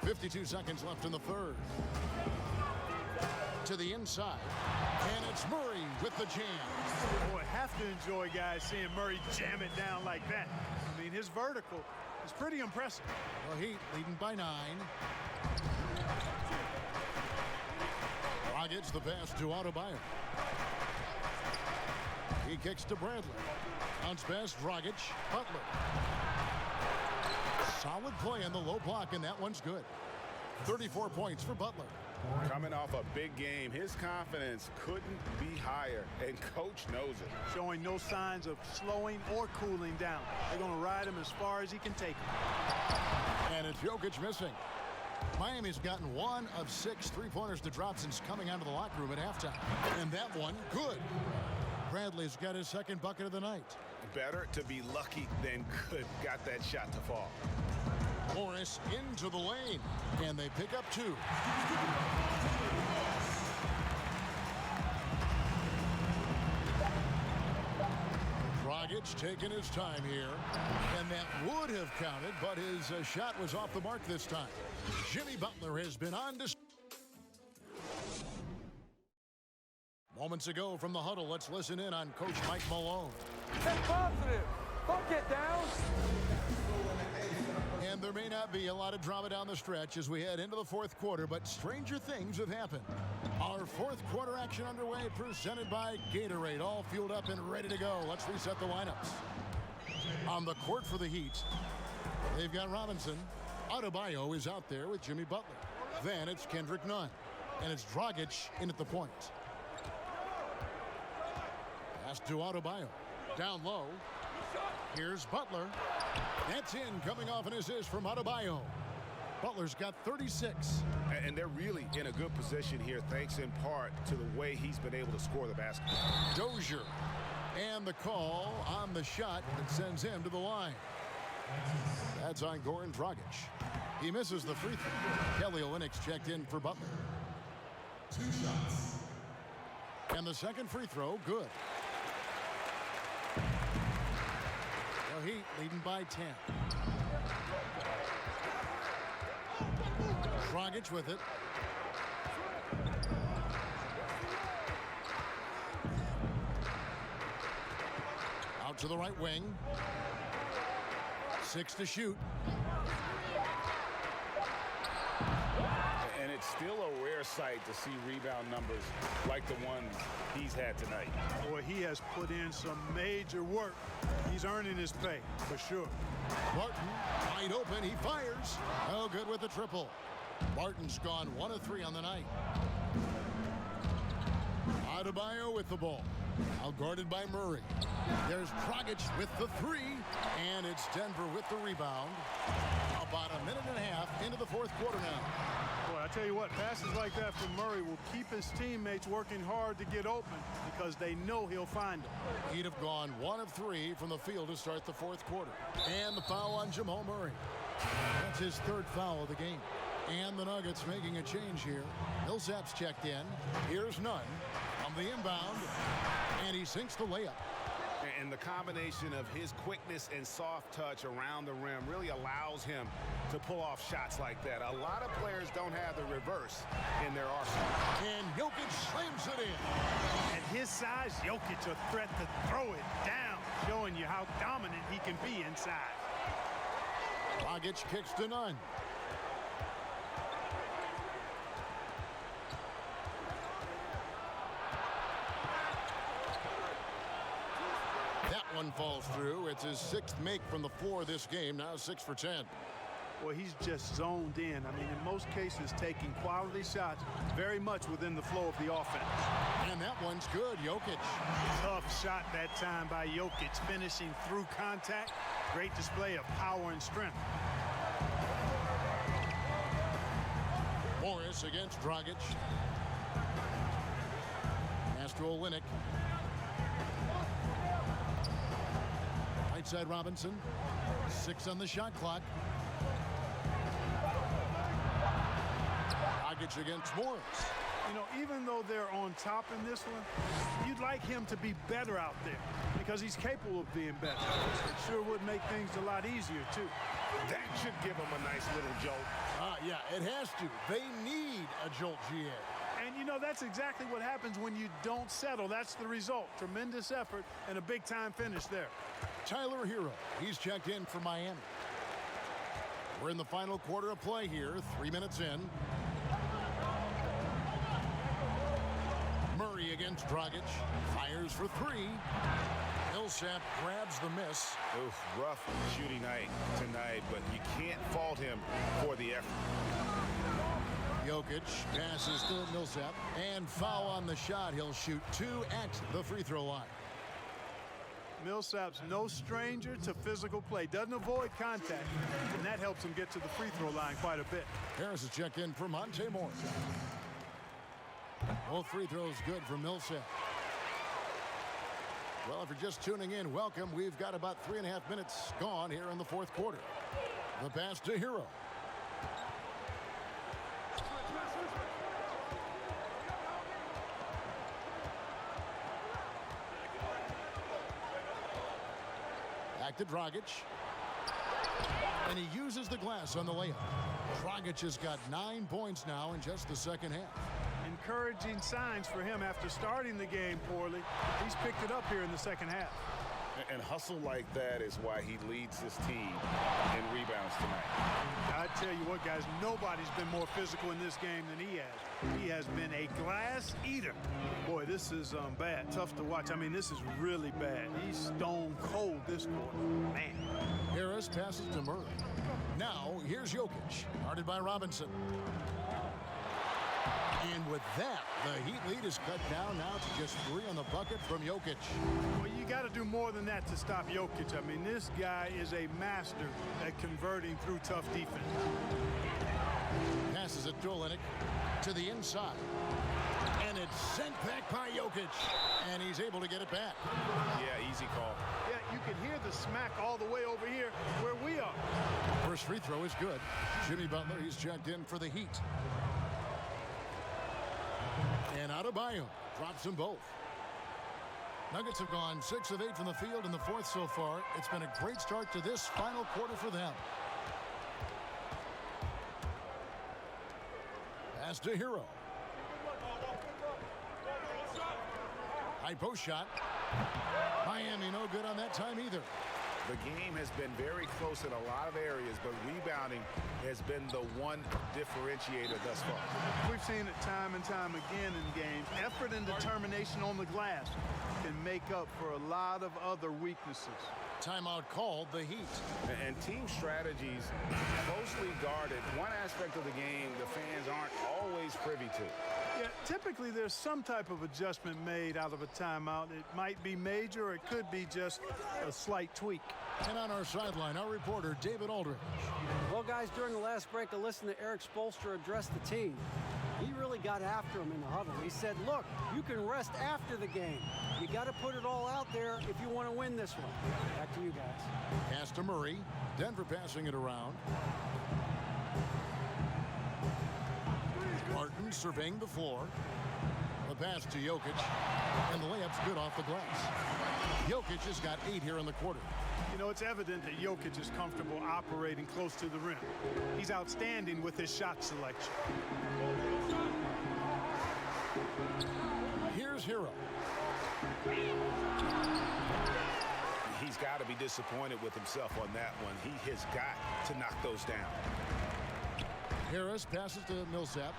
52 seconds left in the third. To the inside. And it's Murray with the jam. Boy, have to enjoy, guys, seeing Murray jam it down like that. I mean, his vertical is pretty impressive. The Heat leading by 9. Dragic the pass to Adebayo. He kicks to Bradley. Bounce pass, Dragic. Butler. Solid play in the low block, and that one's good. 34 points for Butler. Coming off a big game, his confidence couldn't be higher, and coach knows it. Showing no signs of slowing or cooling down. They're going to ride him as far as he can take him. And it's Jokic missing. Miami's gotten 1 of 6 3-pointers to drop since coming out of the locker room at halftime. And that one, good. Bradley's got his second bucket of the night. Better to be lucky than good. Got that shot to fall. Morris into the lane, and they pick up 2. Dragic taking his time here, and that would have counted, but his shot was off the mark this time. Jimmy Butler has been on display. Moments ago from the huddle, let's listen in on Coach Mike Malone. Stay positive. Don't get down. And there may not be a lot of drama down the stretch as we head into the fourth quarter, but stranger things have happened. Our fourth quarter action underway, presented by Gatorade, all fueled up and ready to go. Let's reset the lineups. On the court for the Heat, they've got Robinson. Adebayo is out there with Jimmy Butler. Then it's Kendrick Nunn, and it's Dragic in at the point. Pass to Adebayo. Down low. Here's Butler. That's in, coming off an assist from Adebayo. Butler's got 36. And they're really in a good position here, thanks in part to the way he's been able to score the basketball. Dozier. And the call on the shot that sends him to the line. That's on Goran Dragic. He misses the free throw. Kelly Olynyk's checked in for Butler. 2 shots. And the second free throw, good. The Heat leading by 10. Dragic with it. Out to the right wing. 6 to shoot. And it's still a rare sight to see rebound numbers like the ones he's had tonight. Boy, he has put in some major work. He's earning his pay, for sure. Martin, wide open, he fires. Oh, good with the triple. Martin's gone 1 of 3 on the night. Adebayo with the ball. Out guarded by Murray. There's Dragic with the three, and it's Denver with the rebound. About a minute and a half into the fourth quarter now. Boy, I tell you what, passes like that from Murray will keep his teammates working hard to get open because they know he'll find them. He'd have gone 1 of 3 from the field to start the fourth quarter. And the foul on Jamal Murray. That's his 3rd foul of the game. And the Nuggets making a change here. Millsap's checked in. Here's Nunn on the inbound. And he sinks the layup. And the combination of his quickness and soft touch around the rim really allows him to pull off shots like that. A lot of players don't have the reverse in their arsenal. And Jokic slams it in. At his size, Jokic a threat to throw it down, showing you how dominant he can be inside. Dragic kicks to Nunn. That one falls through. It's his 6th make from the floor this game. Now 6 for 10. Well, he's just zoned in. I mean, in most cases, taking quality shots very much within the flow of the offense. And that one's good. Jokic. Tough shot that time by Jokic, finishing through contact. Great display of power and strength. Morris against Dragic. Pass to Olynyk. Right side Robinson. 6 on the shot clock. Dragic against Morris. You know, even though they're on top in this one, you'd like him to be better out there because he's capable of being better. It sure would make things a lot easier, too. That should give him a nice little jolt. Yeah, it has to. They need a jolt, GA. And, you know, that's exactly what happens when you don't settle. That's the result. Tremendous effort and a big-time finish there. Tyler Hero, he's checked in for Miami. We're in the final quarter of play here, 3 minutes in. Murray against Dragic, fires for 3. Millsap grabs the miss. Oof, rough shooting night tonight, but you can't fault him for the effort. Jokic passes to Millsap, and foul on the shot. He'll shoot 2 at the free throw line. Millsap's no stranger to physical play. Doesn't avoid contact, and that helps him get to the free throw line quite a bit. Harris is checked in for Monte Morris. Both free throws good for Millsap. Well, if you're just tuning in, welcome. We've got about 3.5 minutes gone here in the fourth quarter. The pass to Hero. Back to Dragic. And he uses the glass on the layup. Dragic has got 9 points now in just the second half. Encouraging signs for him after starting the game poorly. He's picked it up here in the second half. And hustle like that is why he leads his team in rebounds tonight. I tell you what, guys, nobody's been more physical in this game than he has. He has been a glass eater. Boy, this is bad. Tough to watch. I mean, this is really bad. He's stone cold this quarter. Man. Harris passes to Murray. Now, here's Jokic, guarded by Robinson. And with that, the Heat lead is cut down now to just 3 on the bucket from Jokic. Well, you got to do more than that to stop Jokic. I mean, this guy is a master at converting through tough defense. Passes it to Olynyk to the inside. And it's sent back by Jokic. And he's able to get it back. Yeah, easy call. Yeah, you can hear the smack all the way over here where we are. First free throw is good. Jimmy Butler, he's checked in for the Heat. And Adebayo drops them both. Nuggets have gone 6 of 8 from the field in the fourth so far. It's been a great start to this final quarter for them. Pass to Hero. High post shot. Miami no good on that time either. The game has been very close in a lot of areas, but rebounding has been the one differentiator thus far. We've seen it time and time again in games. Effort and determination on the glass can make up for a lot of other weaknesses. Timeout called, the Heat. And team strategies closely guarded. One aspect of the game the fans aren't always privy to. Yeah, typically there's some type of adjustment made out of a timeout. It might be major or it could be just a slight tweak. And on our sideline, our reporter, David Aldridge. Well, guys, during the last break, I listened to Eric Spoelstra address the team. He really got after him in the huddle. He said, look, you can rest after the game. You got to put it all out there if you want to win this one. Back to you guys. Pass to Murray. Denver passing it around. Martin surveying the floor. The pass to Jokic. And the layup's good off the glass. Jokic has got 8 here in the quarter. You know, it's evident that Jokic is comfortable operating close to the rim. He's outstanding with his shot selection. Here's Hero. He's got to be disappointed with himself on that one. He has got to knock those down. Harris passes to Millsap.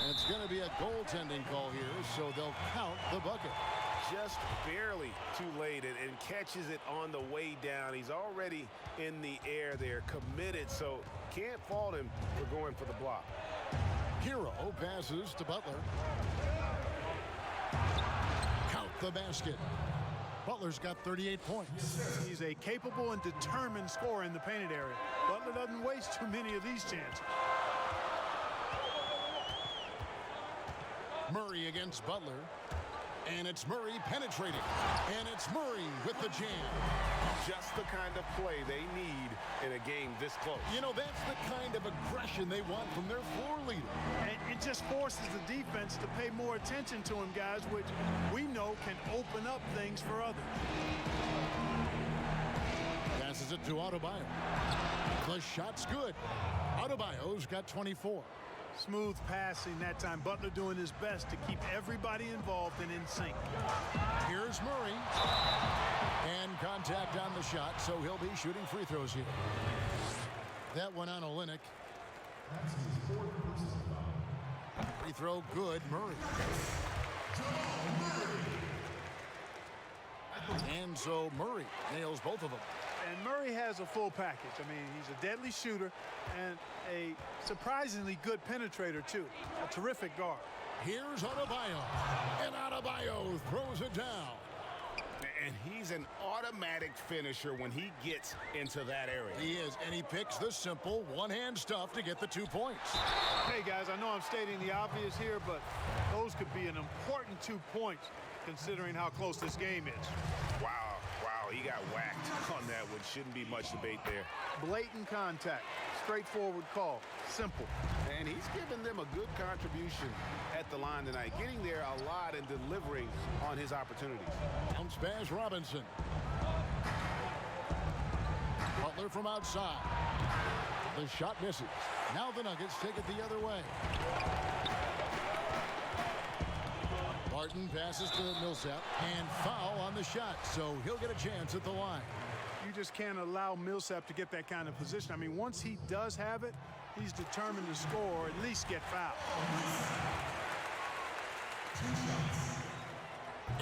And it's going to be a goaltending call here, so they'll count the bucket. Just barely too late and catches it on the way down. He's already in the air there, committed, so can't fault him for going for the block. Hero passes to Butler. Count the basket. Butler's got 38 points. He's a capable and determined scorer in the painted area. Butler doesn't waste too many of these chances. Murray against Butler. And it's Murray penetrating. And it's Murray with the jam. Just the kind of play they need in a game this close. You know, that's the kind of aggression they want from their floor leader. And it just forces the defense to pay more attention to him, guys, which we know can open up things for others. Passes it to Adebayo. The shot's good. Adebayo's got 24. Smooth passing that time. Butler doing his best to keep everybody involved and in sync. Here's Murray. And contact on the shot, so he'll be shooting free throws here. That one on Olynyk. Free throw good, Murray. And so Murray nails both of them. And Murray has a full package. I mean, he's a deadly shooter and a surprisingly good penetrator, too. A terrific guard. Here's Adebayo. And Adebayo throws it down. And he's an automatic finisher when he gets into that area. He is, and he picks the simple one-hand stuff to get the 2 points. Hey, guys, I know I'm stating the obvious here, but those could be an important 2 points considering how close this game is. Wow, he got whacked on that one. Shouldn't be much debate there. Blatant contact, straightforward call, simple. And he's given them a good contribution at the line tonight, getting there a lot and delivering on his opportunities. Bounce pass Robinson. Butler from outside. The shot misses. Now the Nuggets take it the other way. Martin passes to Millsap and foul on the shot, so he'll get a chance at the line. You just can't allow Millsap to get that kind of position. I mean, once he does have it, he's determined to score or at least get fouled.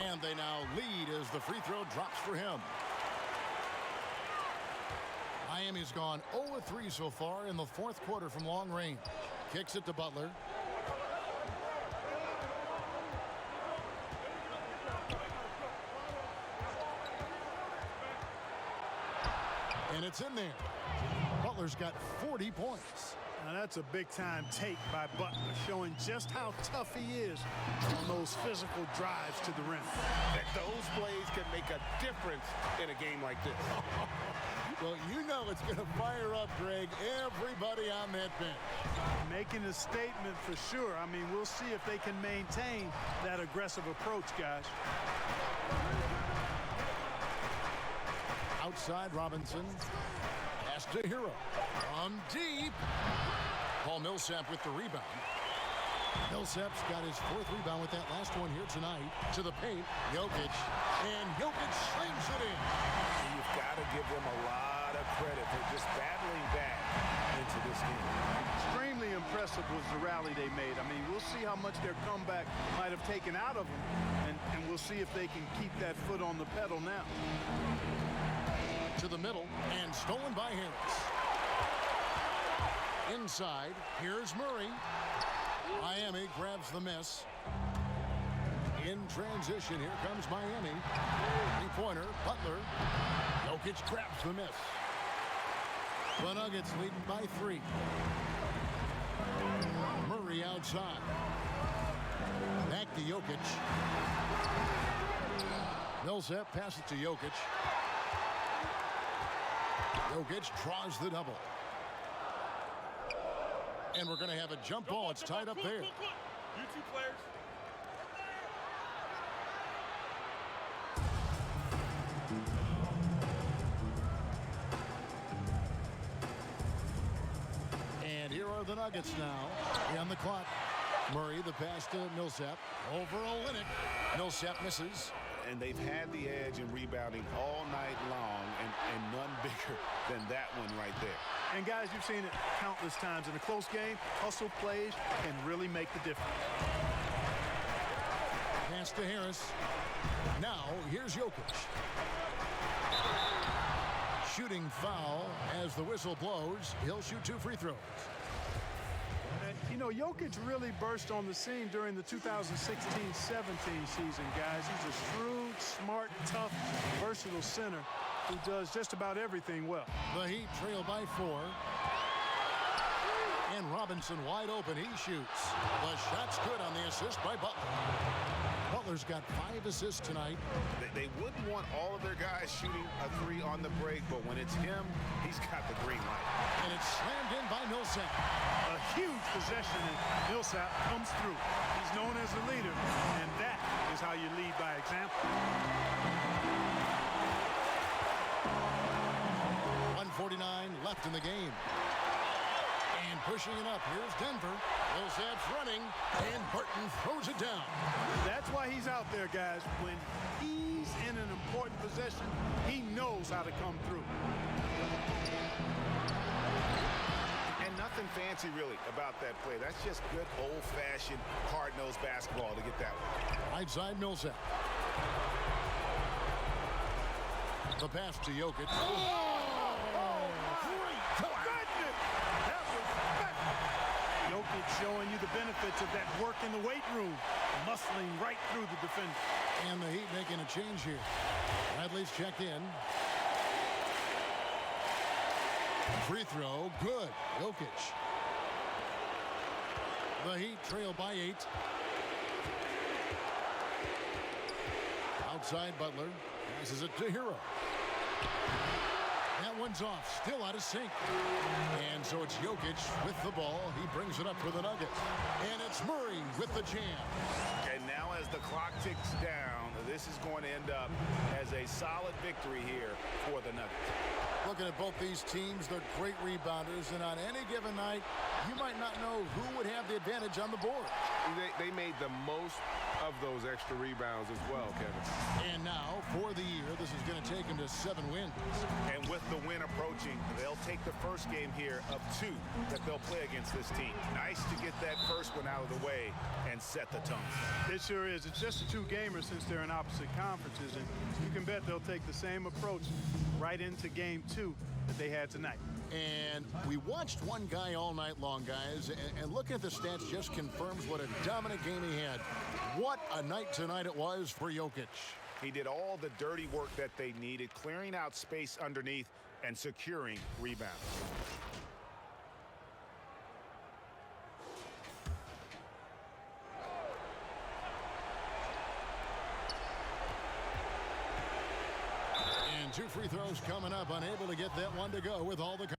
And they now lead as the free throw drops for him. Miami's gone 0-3 so far in the fourth quarter from long range. Kicks it to Butler. And it's in there. Butler's got 40 points. Now that's a big-time take by Butler, showing just how tough he is on those physical drives to the rim. That those plays can make a difference in a game like this. Well, you know it's going to fire up, Greg, everybody on that bench. Making a statement for sure. I mean, we'll see if they can maintain that aggressive approach, guys. Outside Robinson. Pass to Hero. From deep. Paul Millsap with the rebound. Millsap's got his fourth rebound with that last one here tonight. To the paint. Jokic. And Jokic slings it in. You've got to give them a lot of credit for just battling back into this game. Extremely impressive was the rally they made. I mean, we'll see how much their comeback might have taken out of them. And we'll see if they can keep that foot on the pedal now. To the middle and stolen by Harris. Inside, here's Murray. Miami grabs the miss. In transition, here comes Miami. Three-pointer, Butler. Jokic grabs the miss. The Nuggets leading by 3. Murray outside. Back to Jokic. Millsap passes to Jokic. Jokic draws the double. And we're going to have a jump ball. It's tied up there. You two players. And here are the Nuggets now. On the clock. Murray, the pass to Millsap. Over Olynyk. Millsap misses. And they've had the edge in rebounding all night long, and none bigger than that one right there. And guys, you've seen it countless times. In a close game, hustle plays can really make the difference. Pass to Harris. Now, here's Jokic. Shooting foul as the whistle blows. He'll shoot 2 free throws. You know, Jokic really burst on the scene during the 2016-17 season, guys. He's a shrewd, smart, tough, versatile center who does just about everything well. The Heat trail by 4. And Robinson wide open. He shoots. The shot's good on the assist by Butler. Butler's got 5 assists tonight. They wouldn't want all of their guys shooting a 3 on the break, but when it's him, he's got the green light. And it's slammed in by Millsap. A huge possession, and Millsap comes through. He's known as a leader, and that is how you lead by example. 1:49 left in the game. And pushing it up, here's Denver. Millsap's running, and Burton throws it down. That's why he's out there, guys. When he's in an important possession, he knows how to come through. And nothing fancy, really, about that play. That's just good old-fashioned, hard-nosed basketball to get that one. Right side, Millsap. The pass to Jokic. Jokic showing you the benefits of that work in the weight room, muscling right through the defender. And the Heat making a change here. Bradley's checked in. Free throw, good. Jokic. The Heat trail by 8. Outside Butler. Passes it to Hero. That one's off, still out of sync. And so it's Jokic with the ball. He brings it up for the Nuggets. And it's Murray with the jam. And now as the clock ticks down, this is going to end up as a solid victory here for the Nuggets. Looking at both these teams, they're great rebounders. And on any given night, you might not know who would have the advantage on the board. They made the most of those extra rebounds as well, Kevin. And now, for the year, this is going to take them to 7 wins. And with the win approaching, they'll take the first game here of 2 that they'll play against this team. Nice to get that first one out of the way and set the tone. It sure is. It's just a 2-gamer since they're in opposite conferences, and you can bet they'll take the same approach right into game 2 that they had tonight. And we watched one guy all night long, guys, and looking at the stats just confirms what a dominant game he had. What a night tonight it was for Jokic. He did all the dirty work that they needed, clearing out space underneath and securing rebounds. And 2 free throws coming up, unable to get that one to go with all the